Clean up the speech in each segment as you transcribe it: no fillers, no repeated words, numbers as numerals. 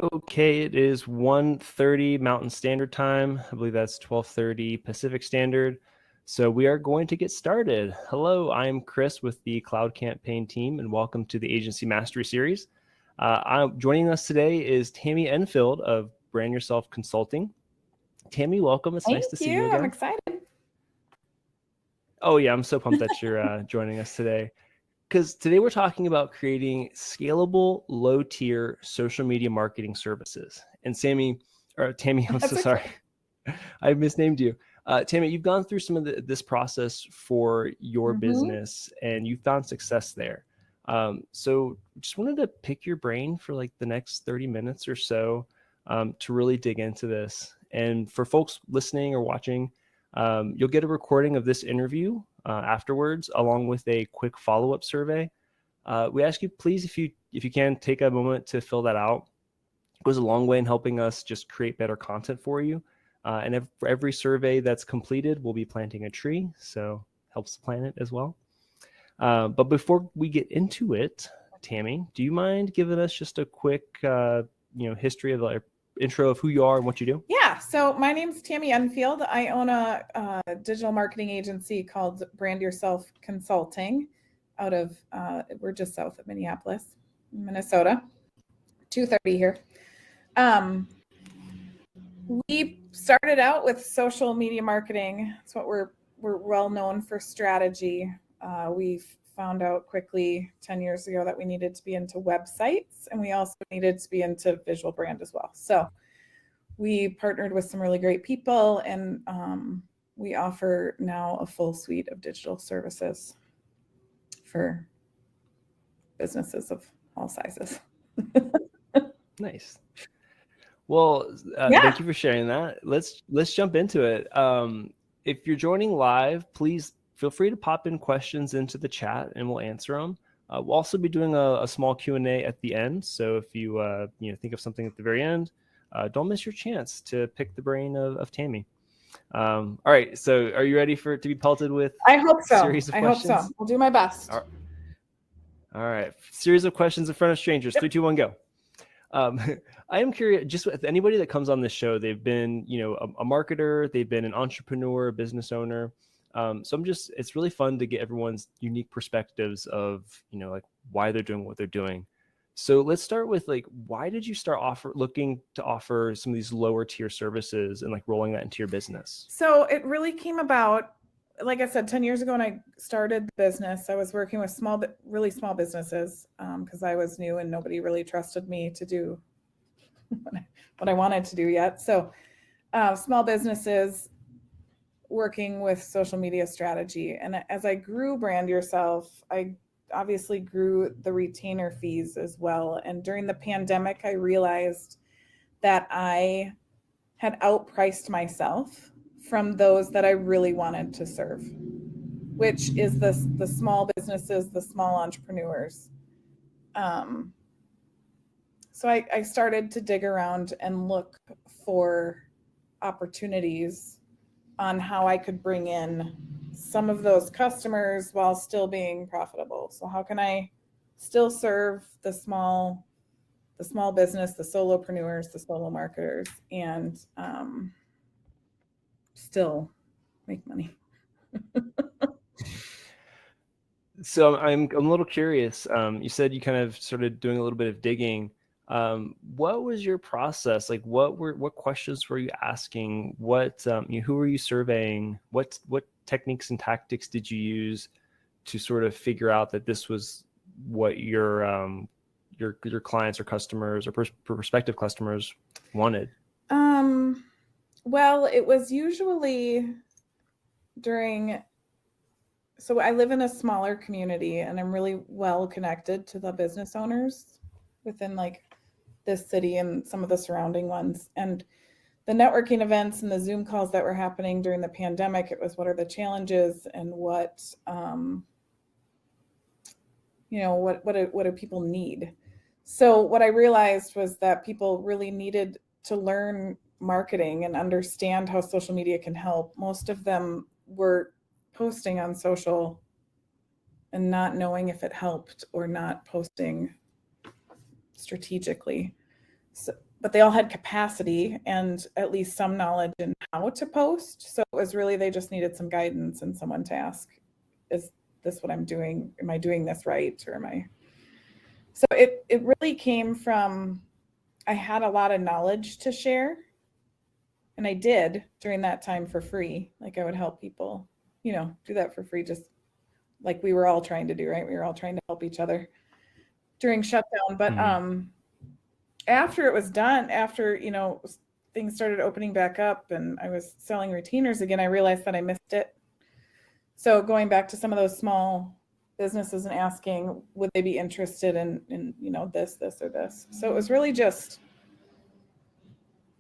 Okay, it is 1:30 Mountain Standard Time. I believe that's 12:30 Pacific Standard. So we are going to get started. Hello, I'm Chris with the Cloud Campaign team, and welcome to the Agency Mastery Series. Joining us today is Tami Enfield of Brand Yourself Consulting. Tami, welcome. It's nice to see you I'm again. excited. Oh yeah, I'm so pumped that you're joining us today. Because today we're talking about creating scalable, low-tier social media marketing services. And Tami, I'm so sorry, I misnamed you. Tami, you've gone through some of this process for your business, and you found success there. So just wanted to pick your brain for like the next 30 minutes or so to really dig into this. And for folks listening or watching, you'll get a recording of this interview afterwards, along with a quick follow-up survey. We ask you, please, if you can, take a moment to fill that out. It goes a long way in helping us just create better content for you. And for every survey that's completed, we'll be planting a tree, so helps the planet as well. But before we get into it, Tami, do you mind giving us just a quick, history of the intro of who you are and what you do? Yeah, so my name's Tami Enfield. I own a digital marketing agency called Brand Yourself Consulting out of, we're just south of Minneapolis, Minnesota, 2:30 here. We started out with social media marketing. That's what we're well known for strategy. We've found out quickly 10 years ago that we needed to be into websites, and we also needed to be into visual brand as well. So we partnered with some really great people, and we offer now a full suite of digital services for businesses of all sizes. Nice. Well, thank you for sharing that. Let's jump into it. If you're joining live, please feel free to pop in questions into the chat, and we'll answer them. We'll also be doing a small Q&A at the end. So if you think of something at the very end, don't miss your chance to pick the brain of Tami. All right. So are you ready for it to be pelted with? I hope so. Series of questions? I hope so. I'll do my best. All right. Series of questions in front of strangers. Yep. 3, 2, 1, go. I am curious, just with anybody that comes on this show, they've been, a marketer, they've been an entrepreneur, a business owner. So it's really fun to get everyone's unique perspectives of, like why they're doing what they're doing. So let's start with like, why did you start looking to offer some of these lower tier services and like rolling that into your business? So it really came about, like I said, 10 years ago when I started the business. I was working with really small businesses because I was new and nobody really trusted me to do what I wanted to do yet. So small businesses working with social media strategy. And as I grew Brand Yourself, I obviously grew the retainer fees as well. And during the pandemic, I realized that I had outpriced myself from those that I really wanted to serve, which is the small businesses, the small entrepreneurs. So I started to dig around and look for opportunities on how I could bring in some of those customers while still being profitable. So how can I still serve the small business, the solopreneurs, the solo marketers, and still make money? So I'm a little curious. You said you kind of started doing a little bit of digging. What was your process? Like, what questions were you asking? Who were you surveying? What techniques and tactics did you use to sort of figure out that this was what your clients or customers or prospective customers wanted? Well, it was usually so I live in a smaller community and I'm really well connected to the business owners within like this city and some of the surrounding ones. And the networking events and the Zoom calls that were happening during the pandemic, it was what are the challenges and what do people need? So what I realized was that people really needed to learn marketing and understand how social media can help. Most of them were posting on social and not knowing if it helped or not posting strategically. So, but they all had capacity and at least some knowledge in how to post. So it was really, they just needed some guidance and someone to ask, is this what I'm doing? Am I doing this right? Or am I? So it really came from, I had a lot of knowledge to share. And I did during that time for free. Like I would help people, you know, do that for free, just like we were all trying to do, right? We were all trying to help each other during shutdown. But after it was done, after, you know, things started opening back up and I was selling retainers again, I realized that I missed it. So going back to some of those small businesses and asking, would they be interested in you know, this or this? So it was really just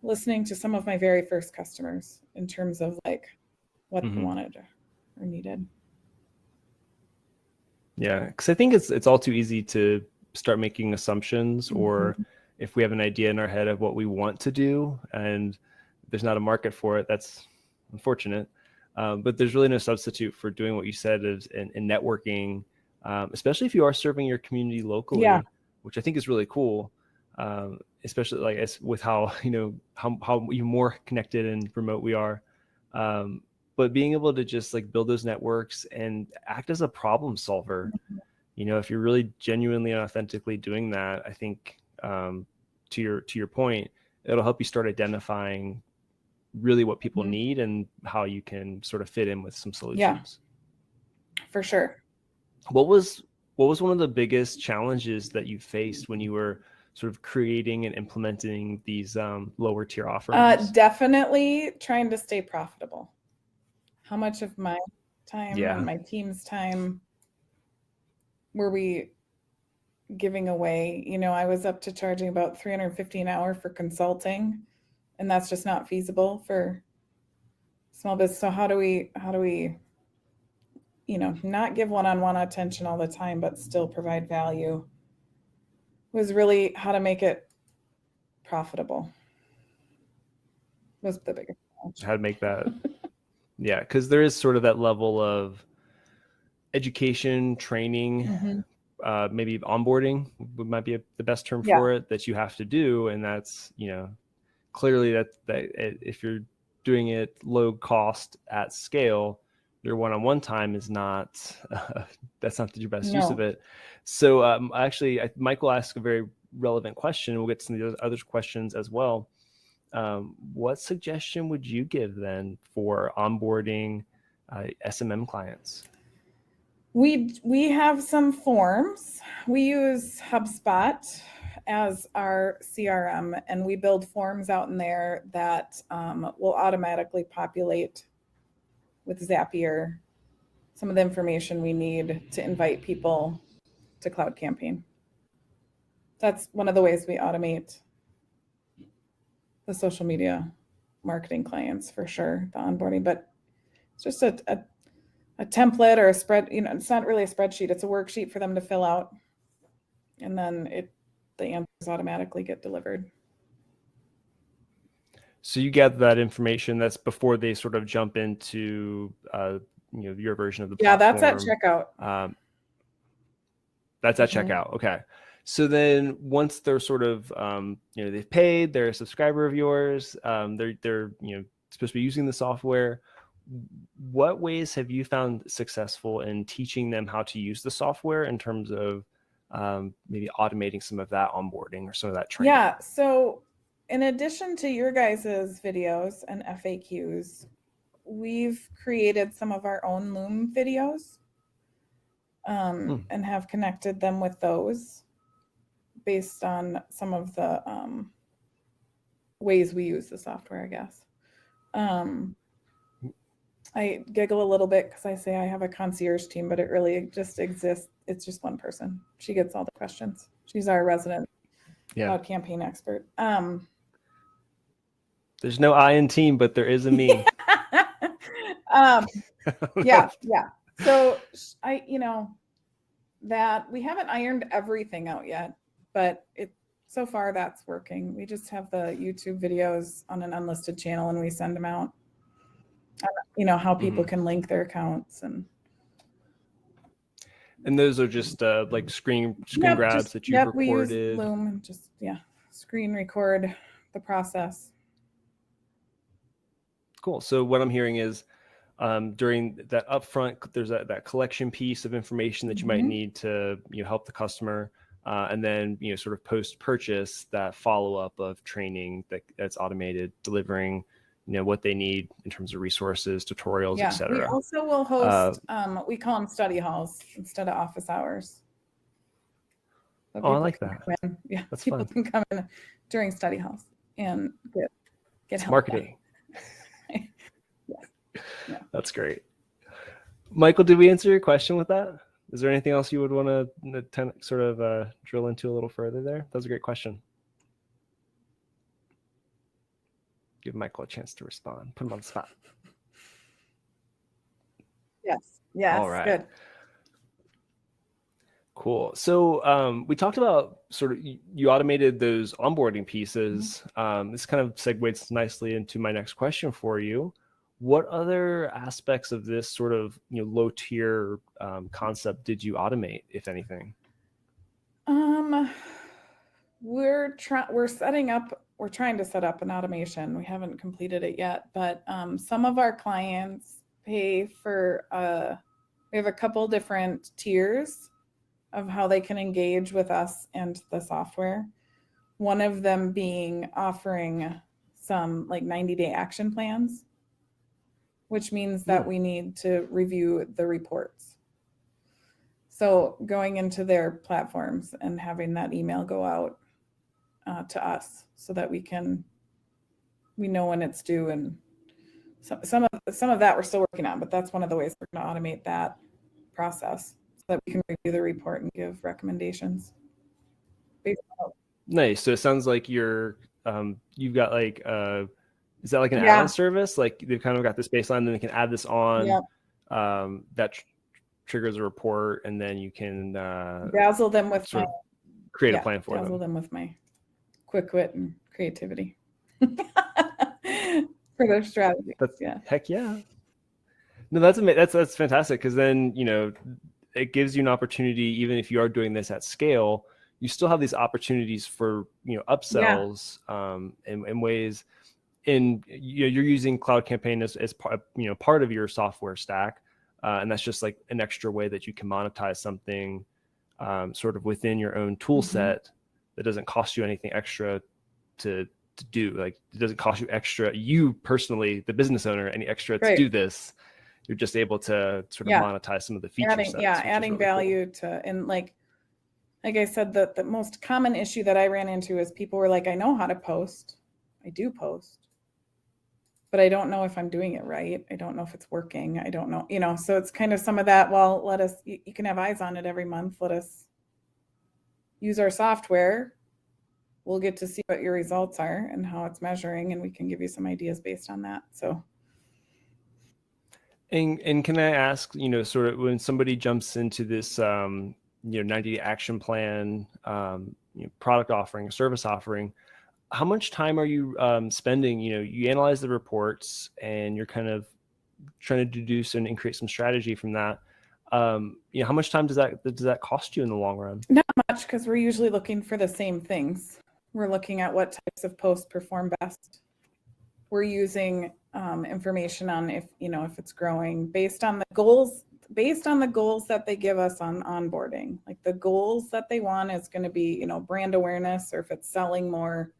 listening to some of my very first customers in terms of like what they wanted or needed. Yeah, because I think it's all too easy to start making assumptions, or if we have an idea in our head of what we want to do and there's not a market for it, that's unfortunate. But there's really no substitute for doing what you said is in networking, especially if you are serving your community locally, which I think is really cool. Especially like as with how, you know, how even more connected and remote we are. But being able to just like build those networks and act as a problem solver, you know, if you're really genuinely and authentically doing that, I think to your point, it'll help you start identifying really what people need and how you can sort of fit in with some solutions. Yeah, for sure. What was one of the biggest challenges that you faced when you were sort of creating and implementing these lower tier offerings? Definitely trying to stay profitable. How much of my time and my team's time were we giving away? You know, I was up to charging about $350 an hour for consulting, and that's just not feasible for small business. So how do we, you know, not give one-on-one attention all the time, but still provide value? Was really how to make it profitable was the biggest challenge. How to make that. Yeah, because there is sort of that level of education, training, maybe onboarding might be the best term for it, that you have to do. And that's, you know, clearly that if you're doing it low cost at scale, your one-on-one time is not, that's not your best use of it. So actually, Michael asked a very relevant question. We'll get to some of the other questions as well. What suggestion would you give then for onboarding SMM clients? We have some forms. We use HubSpot as our CRM, and we build forms out in there that will automatically populate with Zapier some of the information we need to invite people to Cloud Campaign. That's one of the ways we automate the social media marketing clients, for sure, the onboarding. But it's just a template or a spread, you know, it's not really a spreadsheet, it's a worksheet for them to fill out, and then the answers automatically get delivered. So you get that information that's before they sort of jump into you know, your version of the platform. That's at checkout. That's at checkout. Okay. So then once they're sort of you know, they've paid, they're a subscriber of yours, they're you know, supposed to be using the software. What ways have you found successful in teaching them how to use the software in terms of maybe automating some of that onboarding or some of that training? Yeah. So in addition to your guys's videos and FAQs, we've created some of our own Loom videos and have connected them with those based on some of the ways we use the software, I guess. I giggle a little bit because I say I have a concierge team, but it really just exists. It's just one person. She gets all the questions. She's our resident Cloud Campaign expert. There's no I in team, but there is a me. Yeah. So you know, that we haven't ironed everything out yet, but so far that's working. We just have the YouTube videos on an unlisted channel and we send them out. You know, how people can link their accounts, and those are just like screen grabs that you've recorded. We use Loom and just screen record the process. Cool. So what I'm hearing is during that upfront, there's that collection piece of information that you might need to help the customer, and then sort of post purchase, that follow up of training that's automated, delivering what they need in terms of resources, tutorials, etc. We also will host we call them study halls instead of office hours. So I like that. That's people fun. Can come in during study halls and get help. Marketing. Yeah. That's great. Michael, did we answer your question with that? Is there anything else you would want to sort of drill into a little further there? That was a great question. Give Michael a chance to respond. Put him on the spot. Yes. All right. Good. Cool. So we talked about sort of you automated those onboarding pieces. This kind of segues nicely into my next question for you. What other aspects of this sort of low tier concept did you automate, if anything? We're trying to set up an automation. We haven't completed it yet, but some of our clients pay for we have a couple different tiers of how they can engage with us and the software. One of them being offering some like 90-day action plans, which means that we need to review the reports. So going into their platforms and having that email go out to us so that we know when it's due, and some of that we're still working on, but that's one of the ways we're going to automate that process so that we can review the report and give recommendations. Nice. So it sounds like you've got like is that like an add-on service? Like they've kind of got this baseline, then they can add this on. That triggers a report, and then you can dazzle them with create a plan for dazzle them with my quick wit and creativity for their strategy. Heck yeah. No, that's fantastic, because then it gives you an opportunity. Even if you are doing this at scale, you still have these opportunities for upsells in ways. And you're using Cloud Campaign as part of your software stack, and that's just like an extra way that you can monetize something sort of within your own tool set that doesn't cost you anything extra to do. Like it doesn't cost you extra, you personally, the business owner, any extra to do this. You're just able to sort of monetize some of the features. Adding really value to, and like I said, the most common issue that I ran into is people were like, I know how to post. I do post, but I don't know if I'm doing it right. I don't know if it's working. I don't know, so it's kind of some of that. Well, you can have eyes on it every month. Let us use our software. We'll get to see what your results are and how it's measuring, and we can give you some ideas based on that. So. And can I ask, sort of when somebody jumps into this, 90-day action plan, product offering, service offering, how much time are you spending? You analyze the reports and you're kind of trying to deduce and create some strategy from that. How much time does that cost you in the long run? Not much, because we're usually looking for the same things. We're looking at what types of posts perform best. We're using information on if it's growing based on the goals that they give us on onboarding. Like the goals that they want is going to be, brand awareness, or if it's selling more,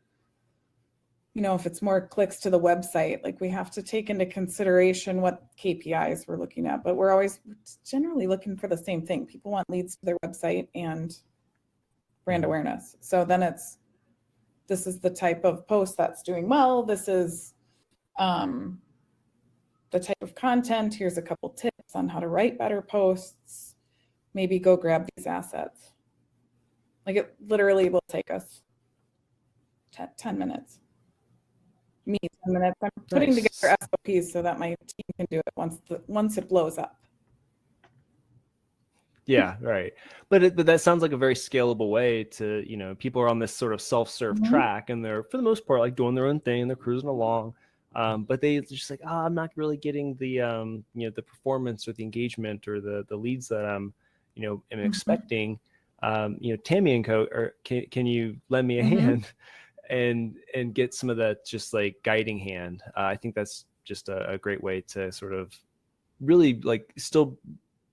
if it's more clicks to the website. Like we have to take into consideration what KPIs we're looking at, but we're always generally looking for the same thing. People want leads to their website and brand awareness. So then this is the type of post that's doing well. This is the type of content. Here's a couple tips on how to write better posts. Maybe go grab these assets. Like it literally will take us 10 minutes. Me, 10 minutes. I'm putting together SOPs so that my team can do it once it blows up. Yeah, right. But that sounds like a very scalable way to, people are on this sort of self-serve track, and they're, for the most part, like doing their own thing. They're cruising along. But they just like, I'm not really getting the, the performance or the engagement or the leads that I'm, am expecting. Tami and Co, or can you lend me a hand and get some of that just like guiding hand. I think that's just a great way to sort of really like still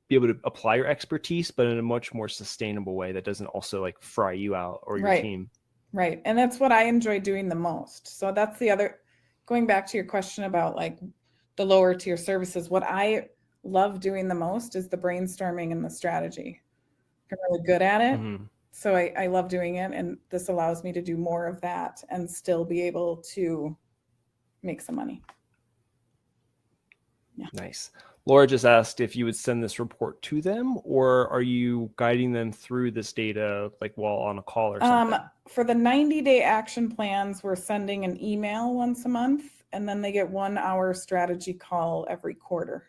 be able to apply your expertise, but in a much more sustainable way that doesn't also like fry you out or your team. Right. And that's what I enjoy doing the most. So that's the other, going back to your question about like the lower tier services, what I love doing the most is the brainstorming and the strategy. I'm really good at it. Mm-hmm. So I love doing it. And this allows me to do more of that and still be able to make some money. Yeah. Nice. Laura just asked if you would send this report to them, or are you guiding them through this data like while on a call or something? For the 90-day action plans, we're sending an email once a month, and then they get 1 hour strategy call every quarter.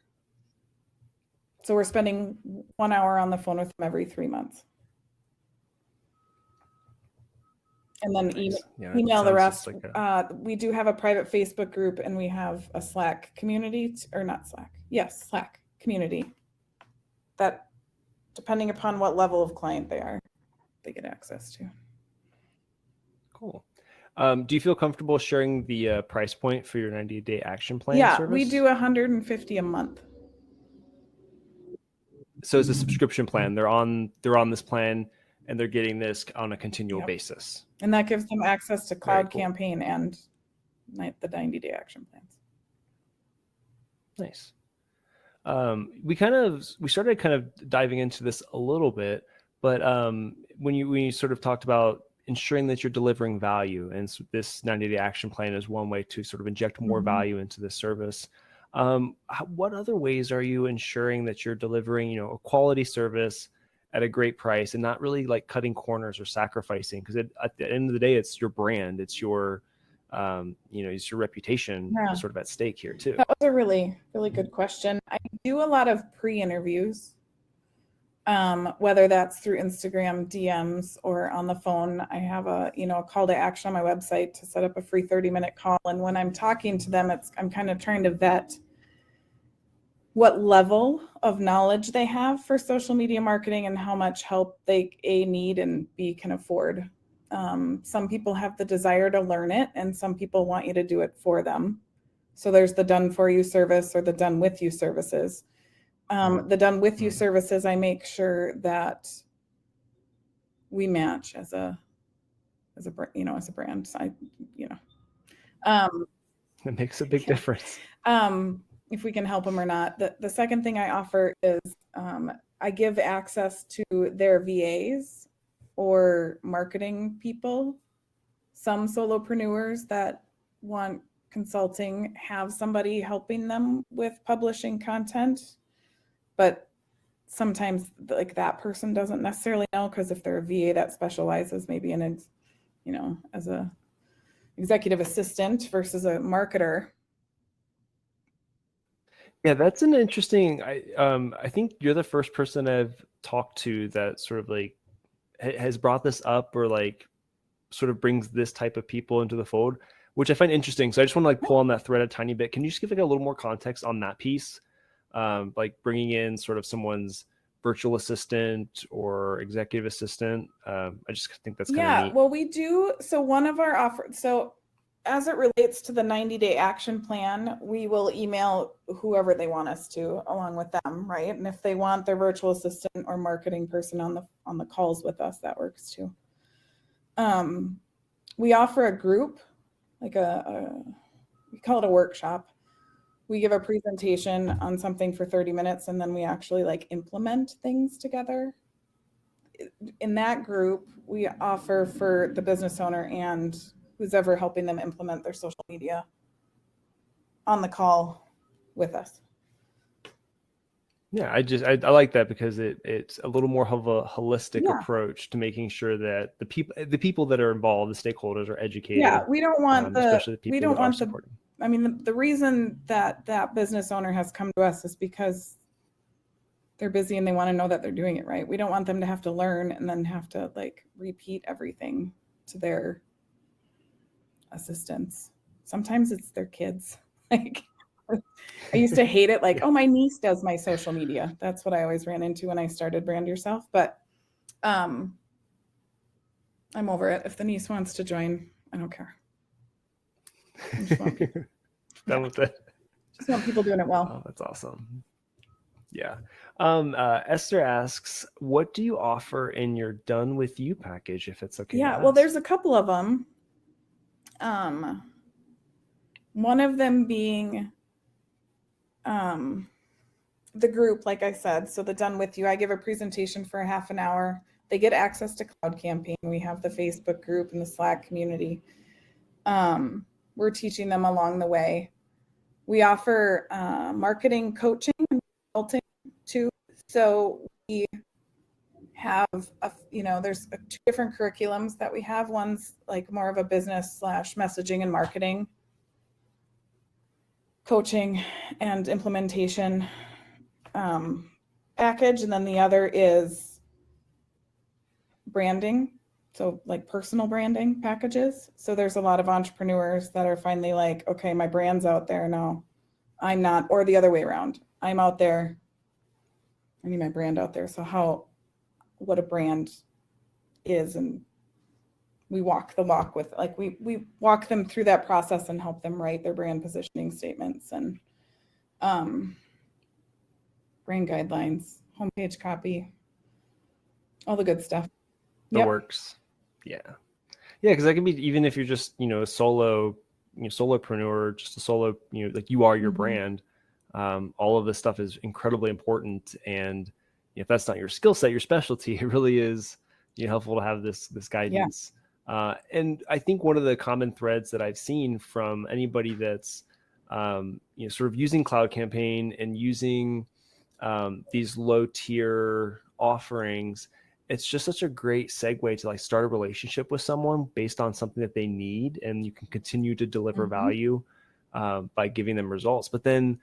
So we're spending 1 hour on the phone with them every 3 months. And then email the rest. Like we do have a private Facebook group, and we have a Slack community, or not Slack. Yes, Slack community. That, depending upon what level of client they are, they get access to. Cool. Do you feel comfortable sharing the price point for your 90-day action plan? Yeah, service? We do $150 a month. So it's a subscription plan. They're on this plan, and they're getting this on a continual basis. And that gives them access to Cloud Campaign and the 90-day action plans. Nice. We started kind of diving into this a little bit, but when you sort of talked about ensuring that you're delivering value, and so this 90-day action plan is one way to sort of inject more value into the service. What other ways are you ensuring that you're delivering, a quality service at a great price and not really like cutting corners or sacrificing? Because at the end of the day, it's your brand, it's your, it's your reputation sort of at stake here too. That was a really, really good question. I do a lot of pre-interviews, whether that's through Instagram DMs or on the phone. I have a call to action on my website to set up a free 30-minute call. And when I'm talking to them, I'm kind of trying to vet what level of knowledge they have for social media marketing and how much help they A, need, and B, can afford. Some people have the desire to learn it, and some people want you to do it for them. So there's the done for you service or the done with you services. The done with you services, I make sure that we match as a brand. It makes a big difference. If we can help them or not. The second thing I offer is I give access to their VAs or marketing people. Some solopreneurs that want consulting have somebody helping them with publishing content, but sometimes like that person doesn't necessarily know, because if they're a VA that specializes maybe in as a executive assistant versus a marketer. Yeah, that's an interesting. I think you're the first person I've talked to that sort of like has brought this up, or like sort of brings this type of people into the fold, which I find interesting. So I just want to like pull on that thread a tiny bit. Can you just give like a little more context on that piece, like bringing in sort of someone's virtual assistant or executive assistant? I just think that's kind of neat. Well, we do. So one of our offers. So as it relates to the 90-day action plan, we will email whoever they want us to along with them, right? And if they want their virtual assistant or marketing person on the calls with us, that works too. We offer a group, like we call it a workshop. We give a presentation on something for 30 minutes, and then we actually like implement things together. In that group, we offer for the business owner and who's ever helping them implement their social media on the call with us. Yeah, I like that, because it's a little more of a holistic approach to making sure that the people that are involved, the stakeholders, are educated. Yeah, we don't want especially the people that are supporting. I mean, the reason that business owner has come to us is because they're busy and they want to know that they're doing it right. We don't want them to have to learn and then have to like repeat everything to their assistants. Sometimes it's their kids. Like, I used to hate it. Like, oh, my niece does my social media. That's what I always ran into when I started Brand Yourself. But I'm over it. If the niece wants to join, I don't care. I just want people, Done with it. just want people doing it well. Oh, that's awesome. Yeah. Esther asks, what do you offer in your Done With You package, if it's okay? Yeah, well, there's a couple of them. One of them being the group, like I said. So the Done With You, I give a presentation for a half an hour. They get access to Cloud Campaign. We have the Facebook group and the Slack community. We're teaching them along the way. We offer marketing coaching and consulting too. So we have, there's two different curriculums that we have. One's like more of a business / messaging and marketing coaching and implementation package. And then the other is branding. So like personal branding packages. So there's a lot of entrepreneurs that are finally like, okay, my brand's out there. No, I'm not, or the other way around. I'm out there. I need my brand out there. So what a brand is, and we walk the walk with, like, we walk them through that process and help them write their brand positioning statements and brand guidelines, homepage copy, all the good stuff. The works. Yeah. Yeah, because that can be, even if you're just, a solopreneur, just a solo, like you are your brand. All of this stuff is incredibly important. And if that's not your skill set, your specialty, it really is helpful to have this guidance. And I think one of the common threads that I've seen from anybody that's, sort of using Cloud Campaign and using these low tier offerings, it's just such a great segue to like start a relationship with someone based on something that they need, and you can continue to deliver value by giving them results. But then,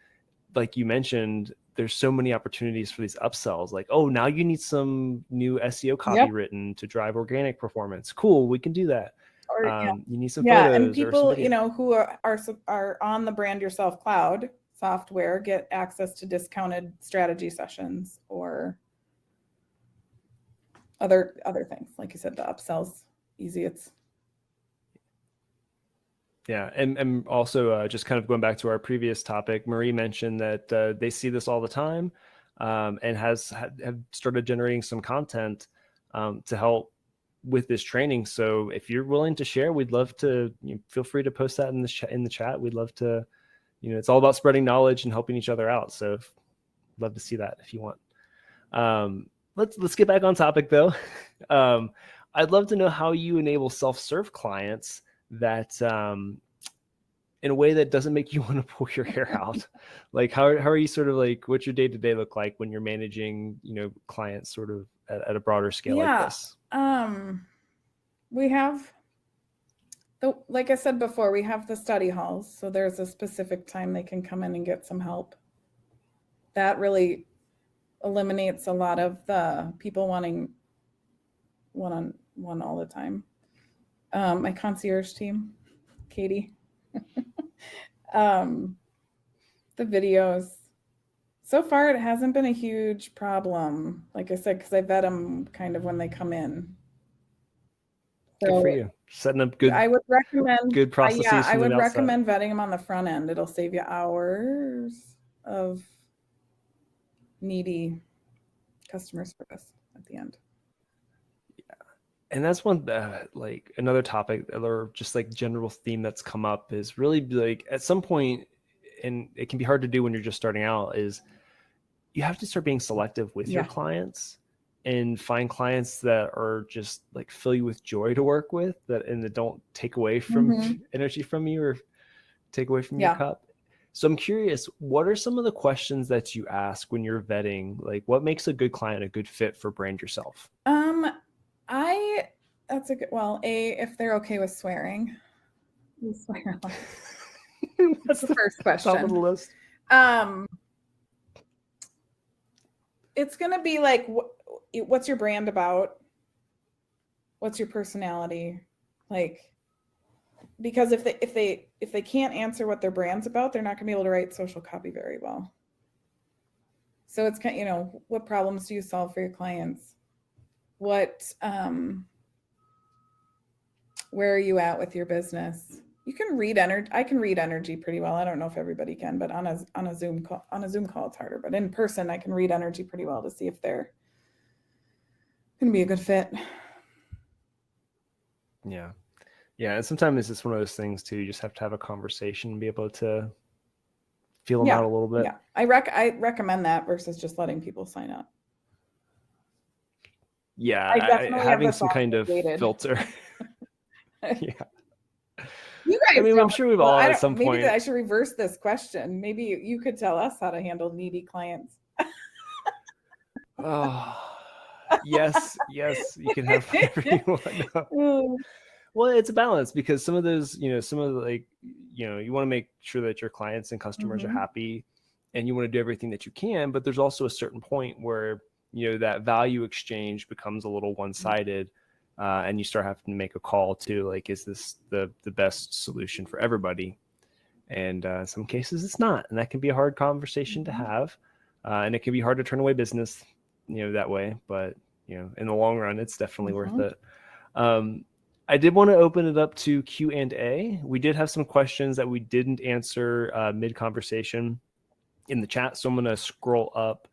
like you mentioned, there's so many opportunities for these upsells. Like, oh, now you need some new SEO copy written to drive organic performance. Cool, we can do that. Or, you need some photos. And people, who are on the Brand Yourself Cloud software get access to discounted strategy sessions or other things. Like you said, the upsells, easy. Yeah, and also just kind of going back to our previous topic, Marie mentioned that they see this all the time, and have started generating some content to help with this training. So if you're willing to share, we'd love to. Feel free to post that in the chat. We'd love to. It's all about spreading knowledge and helping each other out. So love to see that if you want. Let's get back on topic though. I'd love to know how you enable self-serve clients that in a way that doesn't make you want to pull your hair out. Like how are you sort of like, what's your day-to-day look like when you're managing, clients sort of at a broader scale like this? We have like I said before, we have the study halls. So there's a specific time they can come in and get some help. That really eliminates a lot of the people wanting one-on-one all the time. My concierge team, Katie, the videos. So far, it hasn't been a huge problem. Like I said, because I vet them kind of when they come in. So, good for you. Setting up good. I would recommend good processes. I would recommend vetting them on the front end. It'll save you hours of needy customer service at the end. Yeah, and that's one like another topic or just like general theme that's come up is really like at some point, and it can be hard to do when you're just starting out, is you have to start being selective with your clients and find clients that are just like fill you with joy to work with, and that don't take away from energy from you or take away from your cup. So I'm curious, what are some of the questions that you ask when you're vetting? Like, what makes a good client a good fit for Brand Yourself? That's a good, if they're okay with swearing. We swear a lot. That's the first question. Top of the list. It's going to be like, what's your brand about? What's your personality? Like, because if they can't answer what their brand's about, they're not going to be able to write social copy very well. So it's kind of, what problems do you solve for your clients? What Where are you at with your business? You can read energy. I can read energy pretty well. I don't know if everybody can, but on a Zoom call, it's harder. But in person, I can read energy pretty well to see if they're going to be a good fit. Yeah. Yeah. And sometimes it's just one of those things too. You just have to have a conversation and be able to feel them out a little bit. Yeah. I recommend that versus just letting people sign up. Yeah. Having some kind of filter. Yeah. You guys, I mean, I'm sure we've all at some point. Maybe I should reverse this question. Maybe you could tell us how to handle needy clients. Oh, yes, you can have whatever you want. Well, it's a balance because some of those, you want to make sure that your clients and customers are happy, and you want to do everything that you can. But there's also a certain point where that value exchange becomes a little one-sided. And you start having to make a call to like, is this the best solution for everybody? And in some cases it's not. And that can be a hard conversation to have. And it can be hard to turn away business, that way. But, in the long run, it's definitely worth it. I did want to open it up to Q&A. We did have some questions that we didn't answer mid-conversation in the chat. So I'm going to scroll up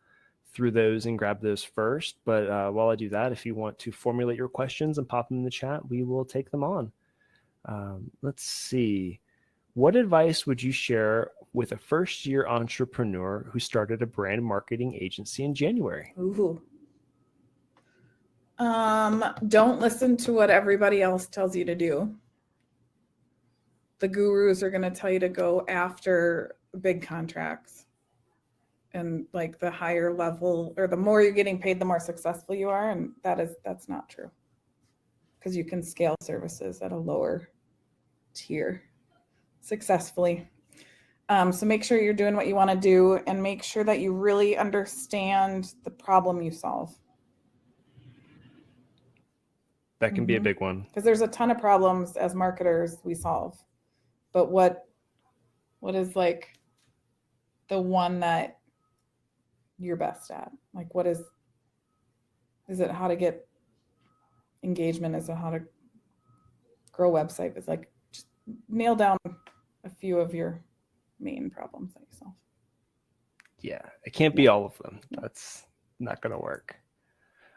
through those and grab those first. But while I do that, if you want to formulate your questions and pop them in the chat, we will take them on. Let's see. What advice would you share with a first-year entrepreneur who started a brand marketing agency in January? Ooh. Don't listen to what everybody else tells you to do. The gurus are going to tell you to go after big contracts. And like the higher level, or the more you're getting paid, the more successful you are. And that's not true, because you can scale services at a lower tier successfully. So make sure you're doing what you want to do, and make sure that you really understand the problem you solve. That can be a big one. Because there's a ton of problems as marketers we solve. But what is like the one that you're best at? Like, is it how to get engagement? Is it how to grow a website? It's like, just nail down a few of your main problems that you solve. Yeah, it can't be all of them. That's not going to work.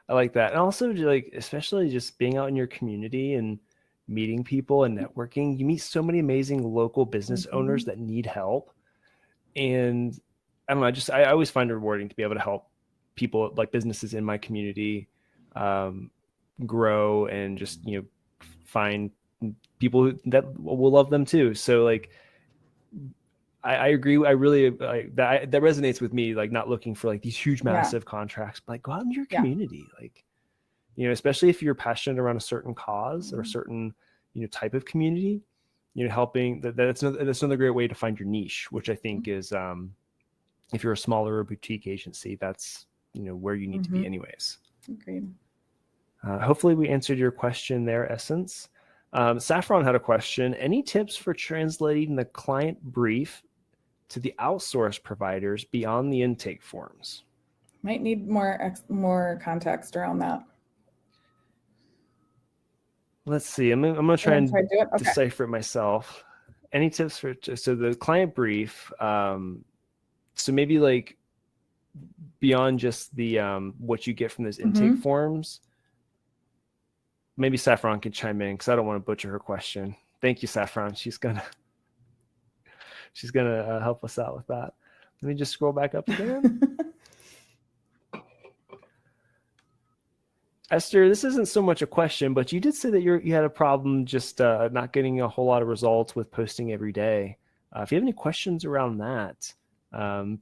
I like that. And also, like, especially just being out in your community and meeting people and networking, you meet so many amazing local business owners that need help. And I don't know, I always find it rewarding to be able to help people, like businesses in my community, grow and just, find people that will love them too. So like, I agree. I really that resonates with me, like not looking for like these huge, massive contracts, but like go out in your community, like, especially if you're passionate around a certain cause or a certain, type of community, helping that's another great way to find your niche, which I think is, if you're a smaller or boutique agency, that's, where you need to be anyways. Agreed. Hopefully we answered your question there, Essence. Saffron had a question. Any tips for translating the client brief to the outsourced providers beyond the intake forms? Might need more context around that. Let's see. I'm going to try and decipher it myself. Any tips so the client brief? So maybe like beyond just the what you get from those intake forms. Maybe Saffron can chime in because I don't want to butcher her question. Thank you, Saffron. She's gonna help us out with that. Let me just scroll back up again. Esther, this isn't so much a question, but you did say that you had a problem just not getting a whole lot of results with posting every day. If you have any questions around that,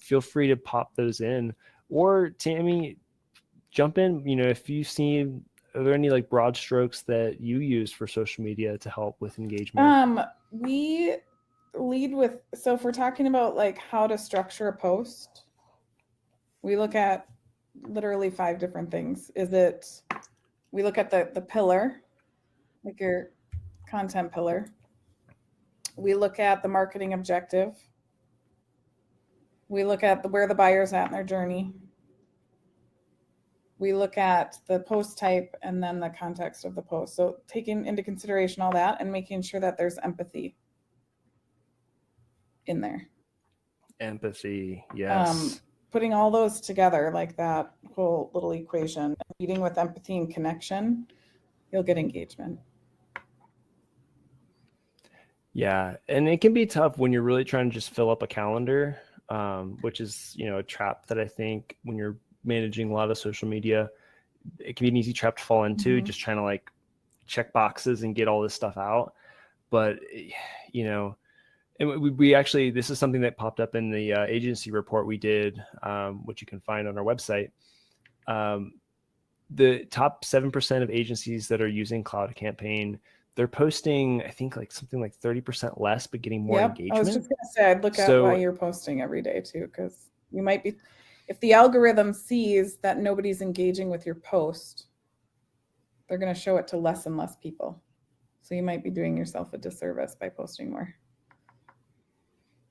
feel free to pop those in. Or Tami, jump in. If you see, are there any like broad strokes that you use for social media to help with engagement? We lead with, so if we're talking about like how to structure a post, we look at literally 5 different things. We look at the pillar, like your content pillar. We look at the marketing objective. We look at where the buyer's at in their journey. we look at the post type and then the context of the post. So taking into consideration all that and making sure that there's empathy in there. Empathy, yes. Putting all those together, like that whole little equation, leading with empathy and connection, you'll get engagement. Yeah, and it can be tough when you're really trying to just fill up a calendar, which is, a trap that I think when you're managing a lot of social media, it can be an easy trap to fall into, just trying to like check boxes and get all this stuff out. But, and we actually, this is something that popped up in the agency report we did, which you can find on our website. The top 7% of agencies that are using Cloud Campaign, they're posting, I think, like something like 30% less, but getting more engagement. I was just gonna say, I'd look at why you're posting every day too, because you might be, if the algorithm sees that nobody's engaging with your post, they're gonna show it to less and less people. So you might be doing yourself a disservice by posting more.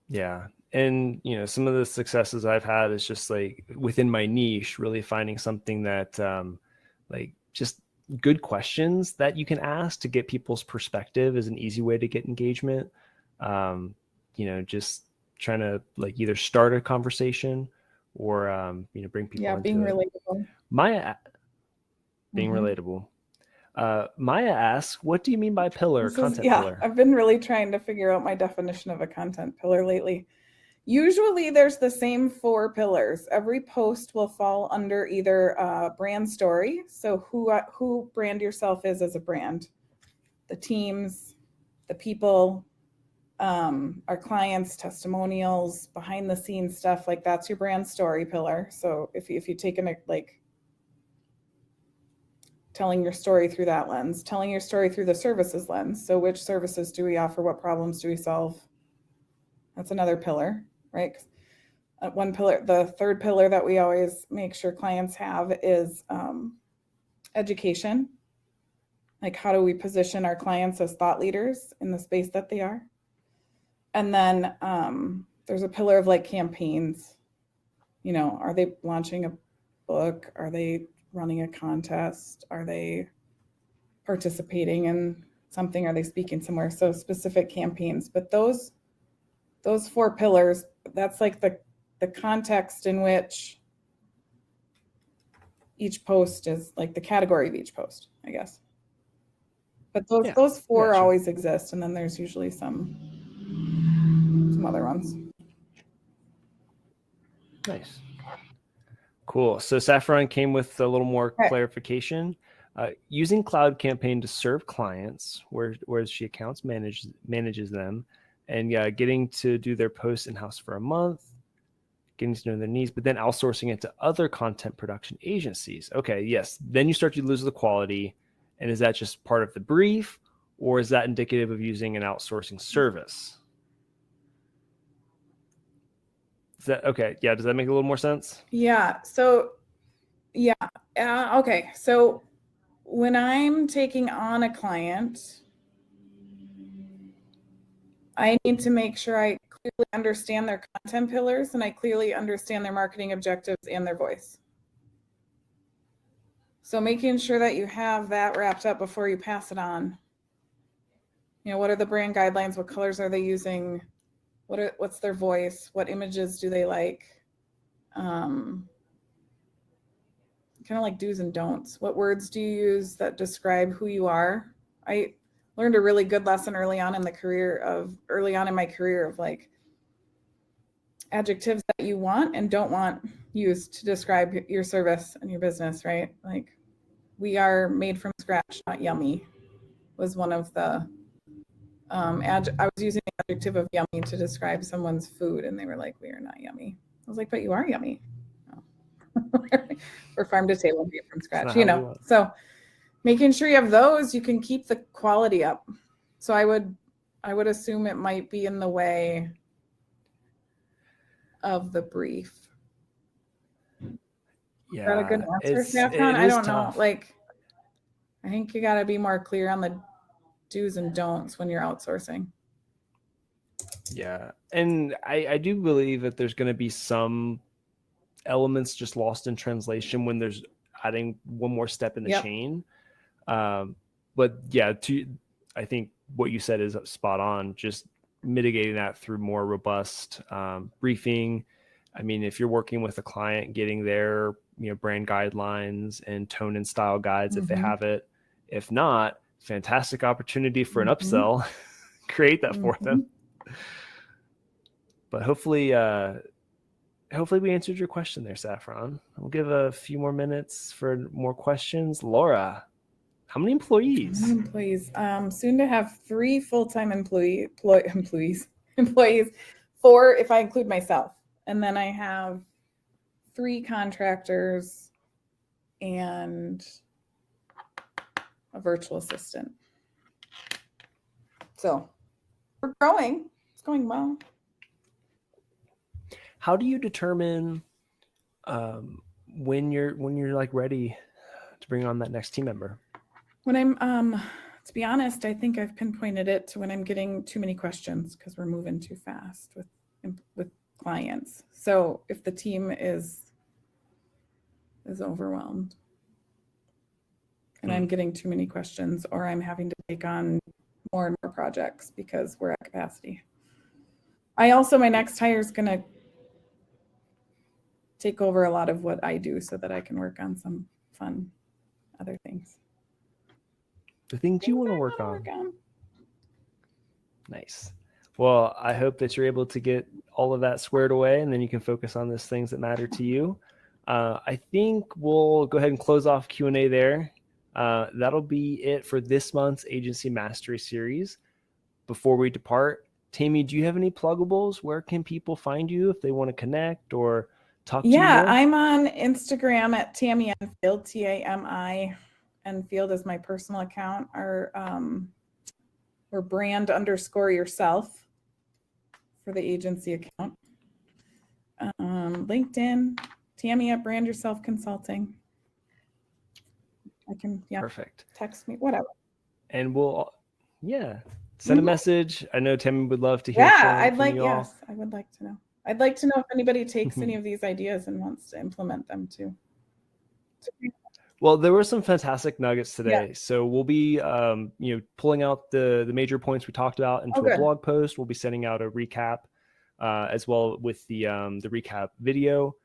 Yeah. And, some of the successes I've had is just like within my niche, really finding something that like just good questions that you can ask to get people's perspective is an easy way to get engagement. Just trying to like either start a conversation or, bring people into being it. relatable. Being relatable. Maya asks, what do you mean by pillar, content pillar? I've been really trying to figure out my definition of a content pillar lately. Usually there's the same 4 pillars. Every post will fall under either a brand story. So who brand yourself is as a brand, the teams, the people, our clients, testimonials, behind the scenes stuff, like that's your brand story pillar. So if you take like telling your story through that lens, telling your story through the services lens. So which services do we offer? What problems do we solve? That's another pillar, right? One pillar, the third pillar that we always make sure clients have is education. Like how do we position our clients as thought leaders in the space that they are? And then there's a pillar of like campaigns. Are they launching a book? Are they running a contest? Are they participating in something? Are they speaking somewhere? So specific campaigns. But those 4 pillars, that's like the context in which each post is, like the category of each post, I guess. But those 4 always exist, and then there's usually some other ones. Nice. Cool. So Saffron came with a little more clarification. Using Cloud Campaign to serve clients, where she accounts manages them, and getting to do their posts in-house for a month, getting to know their needs, but then outsourcing it to other content production agencies. Okay, yes. Then you start to lose the quality. And is that just part of the brief, or is that indicative of using an outsourcing service? Is that okay? Yeah. Does that make a little more sense? Yeah. So, okay. So when I'm taking on a client, I need to make sure I clearly understand their content pillars and I clearly understand their marketing objectives and their voice. So making sure that you have that wrapped up before you pass it on. What are the brand guidelines? What colors are they using? What's their voice? What images do they like? Kind of like do's and don'ts. What words do you use that describe who you are? I learned a really good lesson early on in my career of like adjectives that you want and don't want used to describe your service and your business, right? Like, we are made from scratch, not yummy, was one of the I was using the adjective of yummy to describe someone's food, and they were like, we are not yummy. I was like, but you are yummy. Oh. We're farm to table, made from scratch, So making sure you have those, you can keep the quality up. So I would assume it might be in the way of the brief. Yeah. Is that a good answer, Saffron? I don't know. Like, I think you got to be more clear on the do's and don'ts when you're outsourcing. Yeah. And I do believe that there's going to be some elements just lost in translation when there's adding one more step in the Yep. chain. But yeah, I think what you said is spot on. Just mitigating that through more robust briefing. I mean, if you're working with a client, getting their brand guidelines and tone and style guides if they have it. If not, fantastic opportunity for an upsell. Create that for them. But hopefully we answered your question there, Saffron. We'll give a few more minutes for more questions. Laura, how many employees? Soon to have 3 full-time employees, 4 if I include myself. And then I have 3 contractors and a virtual assistant. So we're growing. It's going well. How do you determine when you're like ready to bring on that next team member? When I'm to be honest, I think I've pinpointed it to when I'm getting too many questions because we're moving too fast with clients. So if the team is overwhelmed and I'm getting too many questions, or I'm having to take on more and more projects because we're at capacity. My next hire is going to take over a lot of what I do so that I can work on some fun other things. The things you want to work on. Nice. Well, I hope that you're able to get all of that squared away, and then you can focus on those things that matter to you. I think we'll go ahead and close off Q&A there. That'll be it for this month's Agency Mastery Series. Before we depart, Tami, do you have any pluggables? Where can people find you if they want to connect or talk to you more? Yeah, I'm on Instagram at Tami Enfield, Tami. Enfield is my personal account. We're brand_yourself for the agency account. LinkedIn, Tami at Brand Yourself Consulting. Perfect. Text me, whatever. And we'll, send a message. I know Tami would love to hear from you all. Yes, I would like to know. I'd like to know if anybody takes any of these ideas and wants to implement them too. Well, there were some fantastic nuggets today. Yeah. So we'll be, pulling out the major points we talked about into a blog post. We'll be sending out a recap as well with the recap video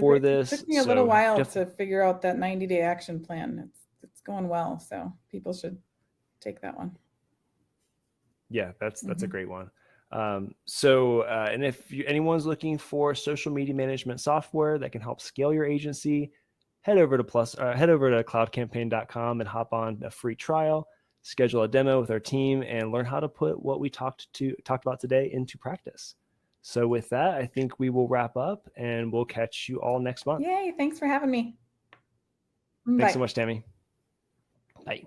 for this. It took me a little while to figure out that 90-day action plan. It's going well. So people should take that one. Yeah, that's a great one. And if anyone's looking for social media management software that can help scale your agency, head over to cloudcampaign.com and hop on a free trial, schedule a demo with our team, and learn how to put what we talked about today into practice. So with that, I think we will wrap up, and we'll catch you all next month. Yay, thanks for having me. Thanks so much, Tami. Bye.